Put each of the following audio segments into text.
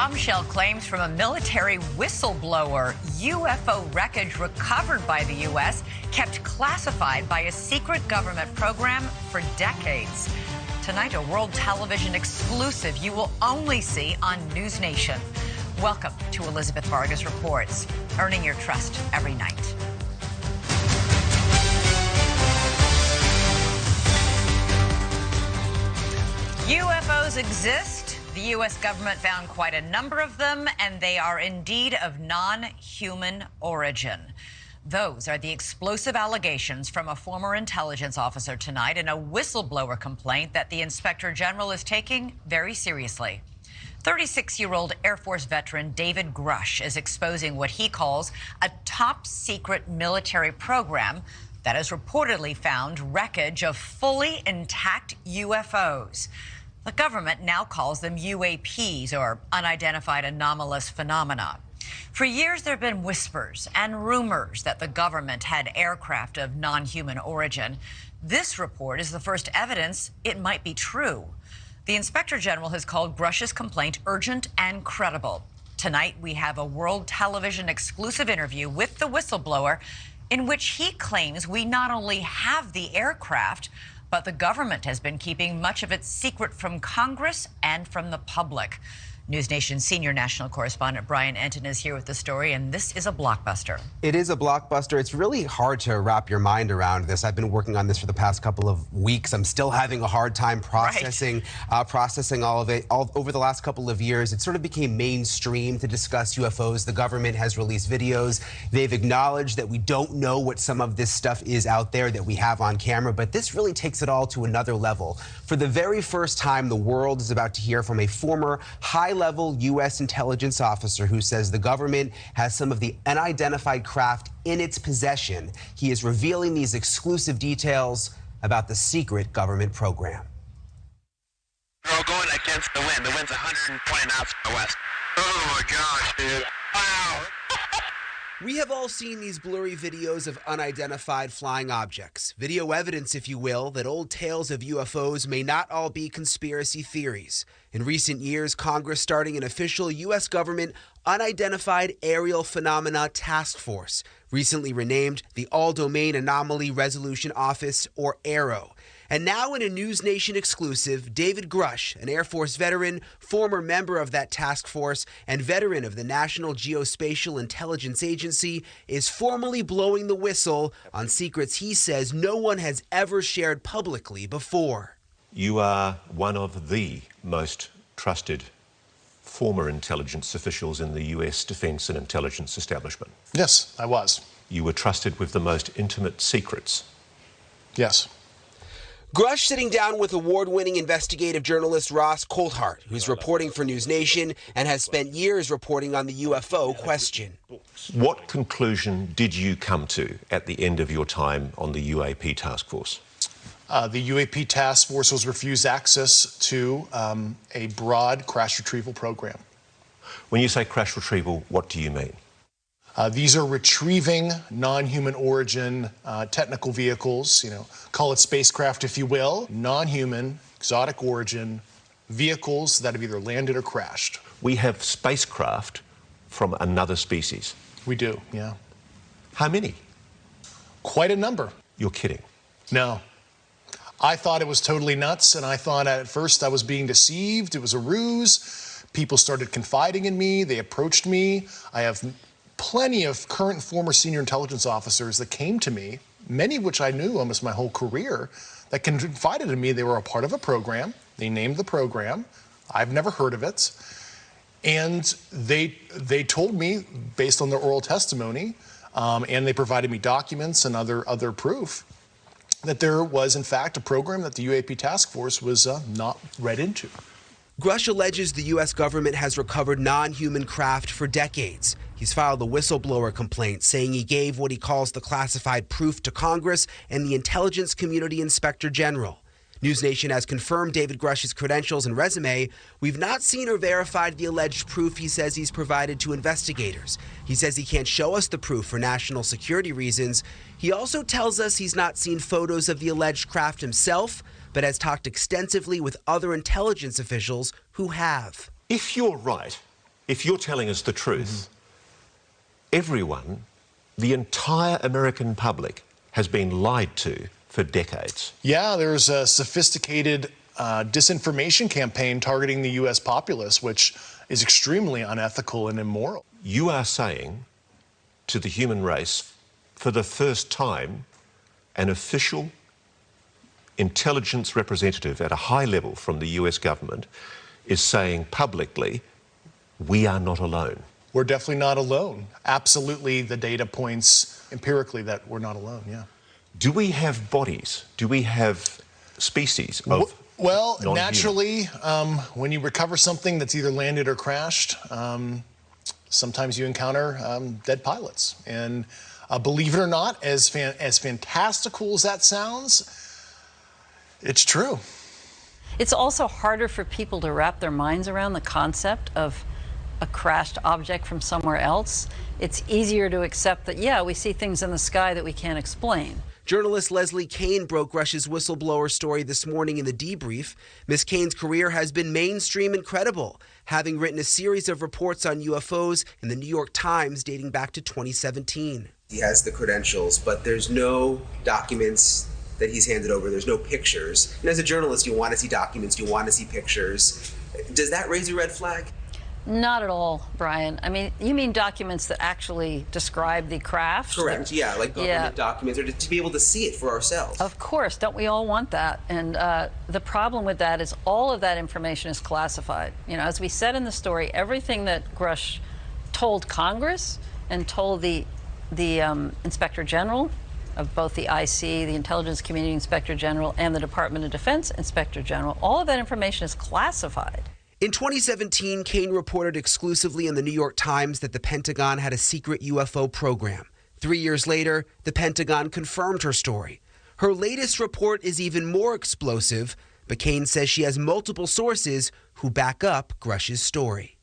Bombshell claims from a military whistleblower. UFO wreckage recovered by the U.S. kept classified by a secret government program for decades. Tonight, a world television exclusive you will only see on News Nation. Welcome to Elizabeth Vargas Reports, earning your trust every night. UFOs exist. The U.S. government found quite a number of them, and they are indeed of non-human origin. Those are the explosive allegations from a former intelligence officer tonight in a whistleblower complaint that the Inspector General is taking very seriously. 36-year-old Air Force veteran David Grusch is exposing what he calls a top-secret military program that has reportedly found wreckage of fully intact UFOs. The government now calls them UAPs, or unidentified anomalous phenomena. For years, there have been whispers and rumors that the government had aircraft of non-human origin. This report is the first evidence it might be true. The Inspector General has called Grusch's complaint urgent and credible. Tonight, we have a world television exclusive interview with the whistleblower in which he claims we not only have the aircraft, but the government has been keeping much of its secret from Congress and from the public. News Nation senior national correspondent Brian Enton is here with the story, and this is a blockbuster. It is a blockbuster. It's really hard to wrap your mind around this. I've been working on this for the past couple of weeks. I'm still having a hard time processing all of it. Over the last couple of years, it sort of became mainstream to discuss UFOs. The government has released videos. They've acknowledged that we don't know what some of this stuff is out there that we have on camera, but this really takes it all to another level. For the very first time, the world is about to hear from a former high-level U.S. intelligence officer who says the government has some of the unidentified craft in its possession. He is revealing these exclusive details about the secret government program. We're all going against the wind. The wind's 120 knots from the west. Oh my gosh, dude. Wow. We have all seen these blurry videos of unidentified flying objects. Video evidence, if you will, that old tales of UFOs may not all be conspiracy theories. In recent years, Congress starting an official U.S. government unidentified aerial phenomena task force, recently renamed the All-Domain Anomaly Resolution Office, or AARO. And now in a News Nation exclusive, David Grusch, an Air Force veteran, former member of that task force, and veteran of the National Geospatial Intelligence Agency, is formally blowing the whistle on secrets he says no one has ever shared publicly before. You are one of the most trusted former intelligence officials in the U.S. defense and intelligence establishment. Yes, I was. You were trusted with the most intimate secrets. Yes. Grusch sitting down with award-winning investigative journalist Ross Coulthart, who's reporting for News Nation and has spent years reporting on the UFO question. What conclusion did you come to at the end of your time on the UAP task force? The UAP task force was refused access to a broad crash retrieval program. When you say crash retrieval, what do you mean? These are retrieving non-human origin technical vehicles, call it spacecraft if you will, non-human, exotic origin vehicles that have either landed or crashed. We have spacecraft from another species. We do, yeah. How many? Quite a number. You're kidding. No. I thought it was totally nuts, and I thought at first I was being deceived. It was a ruse. People started confiding in me. They approached me. I have plenty of current and former senior intelligence officers that came to me, many of which I knew almost my whole career, that confided in me they were a part of a program. They named the program. I've never heard of it. And they told me, based on their oral testimony, and they provided me documents and other proof, that there was, in fact, a program that the UAP task force was not read into. Grusch alleges the U.S. government has recovered non-human craft for decades. He's filed a whistleblower complaint saying he gave what he calls the classified proof to Congress and the intelligence community inspector general. News Nation has confirmed David Grusch's credentials and resume. We've not seen or verified the alleged proof he says he's provided to investigators. He says he can't show us the proof for national security reasons. He also tells us he's not seen photos of the alleged craft himself, but has talked extensively with other intelligence officials who have. If you're right, if you're telling us the truth, everyone, the entire American public, has been lied to for decades. Yeah, there's a sophisticated disinformation campaign targeting the U.S. populace, which is extremely unethical and immoral. You are saying to the human race, for the first time, an official intelligence representative at a high level from the US government is saying publicly, we are not alone. We're definitely not alone. Absolutely, the data points empirically that we're not alone, yeah. Do we have bodies? Do we have species of Well, non-human? naturally, when you recover something that's either landed or crashed, sometimes you encounter dead pilots. And believe it or not, as fantastical as that sounds, it's true. It's also harder for people to wrap their minds around the concept of a crashed object from somewhere else. It's easier to accept that, yeah, we see things in the sky that we can't explain. Journalist Leslie Kane broke Grusch's whistleblower story this morning in the debrief. Ms. Kane's career has been mainstream and credible, having written a series of reports on UFOs in the New York Times dating back to 2017. He has the credentials, but there's no documents that he's handed over. There's no pictures. And as a journalist, you want to see documents, you want to see pictures. Does that raise a red flag? Not at all, Brian. I mean, you mean documents that actually describe the craft? Correct, yeah, like government documents, or to be able to see it for ourselves. Of course, don't we all want that? And the problem with that is all of that information is classified. You know, as we said in the story, everything that Grusch told Congress and told the Inspector General of both the IC, the Intelligence Community Inspector General, and the Department of Defense Inspector General, all of that information is classified. In 2017, Kane reported exclusively in the New York Times that the Pentagon had a secret UFO program. 3 years later, the Pentagon confirmed her story. Her latest report is even more explosive, but Kane says she has multiple sources who back up Grusch's story.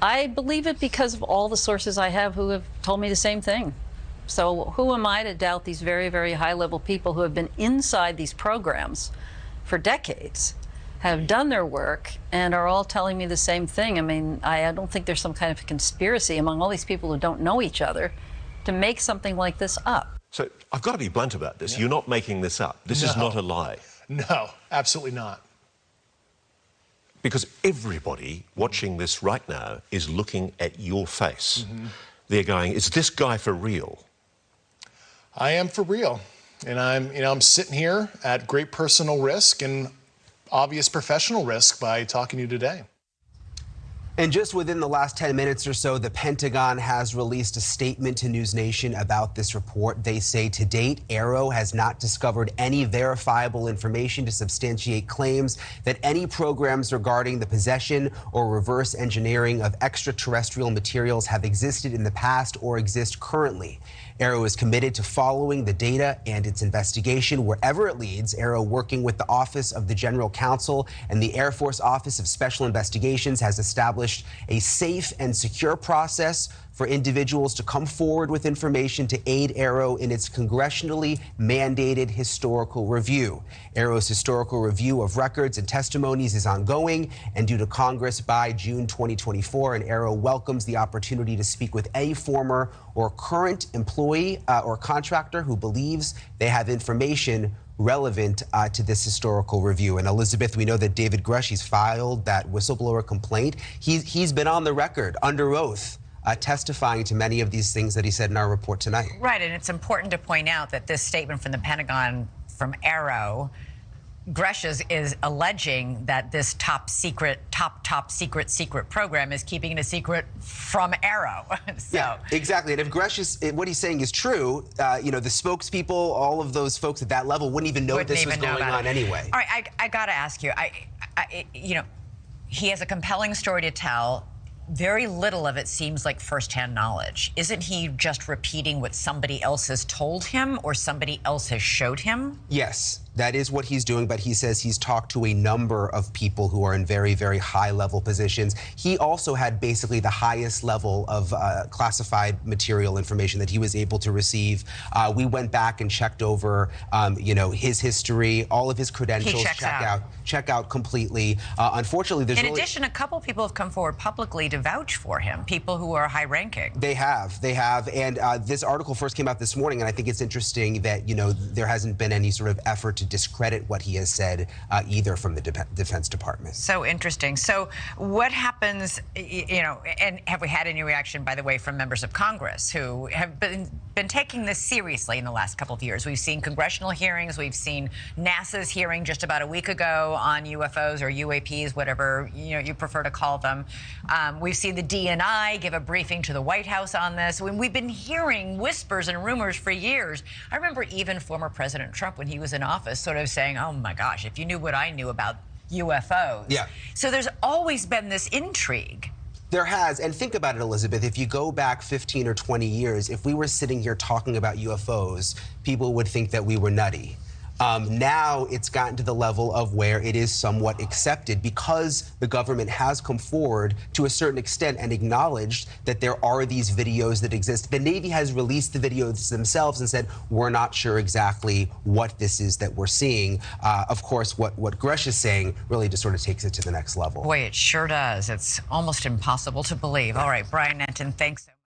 I believe it because of all the sources I have who have told me the same thing. So who am I to doubt these very, very high-level people who have been inside these programs for decades, have done their work, and are all telling me the same thing? I mean, I don't think there's some kind of conspiracy among all these people who don't know each other to make something like this up. So I've got to be blunt about this. You're not making this up. This is not a lie. No, absolutely not. Because everybody watching this right now is looking at your face. They're going, is this guy for real? I am for real. And I'm sitting here at great personal risk and obvious professional risk by talking to you today. And just within the last 10 minutes or so, the Pentagon has released a statement to News Nation about this report. They say to date, AARO has not discovered any verifiable information to substantiate claims that any programs regarding the possession or reverse engineering of extraterrestrial materials have existed in the past or exist currently. AARO is committed to following the data and its investigation wherever it leads. AARO, working with the Office of the General Counsel and the Air Force Office of Special Investigations, has established a safe and secure process for individuals to come forward with information to aid AARO in its congressionally mandated historical review. AARO's historical review of records and testimonies is ongoing and due to Congress by June 2024, and AARO welcomes the opportunity to speak with any former or current employee or contractor who believes they have information relevant to this historical review. And Elizabeth, we know that David Grusch, he's filed that whistleblower complaint. He's been on the record under oath testifying to many of these things that he said in our report tonight. Right, and it's important to point out that this statement from the Pentagon, from AARO, Grusch is alleging that this top secret program is keeping it a secret from AARO. So. Yeah, exactly. And if Grusch is, what he's saying is true, you know, the spokespeople, all of those folks at that level wouldn't even know this was going on anyway. All right, I got to ask you, you know, he has a compelling story to tell. Very little of it seems like firsthand knowledge. Isn't he just repeating what somebody else has told him or somebody else has showed him? Yes. That is what he's doing, but he says he's talked to a number of people who are in very, very high-level positions. He also had basically the highest level of classified material information that he was able to receive. We went back and checked over, his history, all of his credentials. Check out completely. Unfortunately, there's in addition, a couple people have come forward publicly to vouch for him, people who are high-ranking. They have, and this article first came out this morning, and I think it's interesting that, there hasn't been any sort of effort to discredit what he has said either from the Defense Department. So interesting. So what happens, and have we had any reaction, by the way, from members of Congress who have been taking this seriously in the last couple of years? We've seen congressional hearings. We've seen NASA's hearing just about a week ago on UFOs or UAPs, whatever you prefer to call them. We've seen the DNI give a briefing to the White House on this. When we've been hearing whispers and rumors for years. I remember even former President Trump, when he was in office, sort of saying, oh my gosh, if you knew what I knew about UFOs. Yeah. So there's always been this intrigue. There has, and think about it, Elizabeth, if you go back 15 or 20 years, if we were sitting here talking about UFOs, people would think that we were nutty. Now it's gotten to the level of where it is somewhat accepted because the government has come forward to a certain extent and acknowledged that there are these videos that exist. The Navy has released the videos themselves and said, we're not sure exactly what this is that we're seeing. Of course, what Grusch is saying really just sort of takes it to the next level. Boy, it sure does. It's almost impossible to believe. All right, Brian Nenton, thanks so much.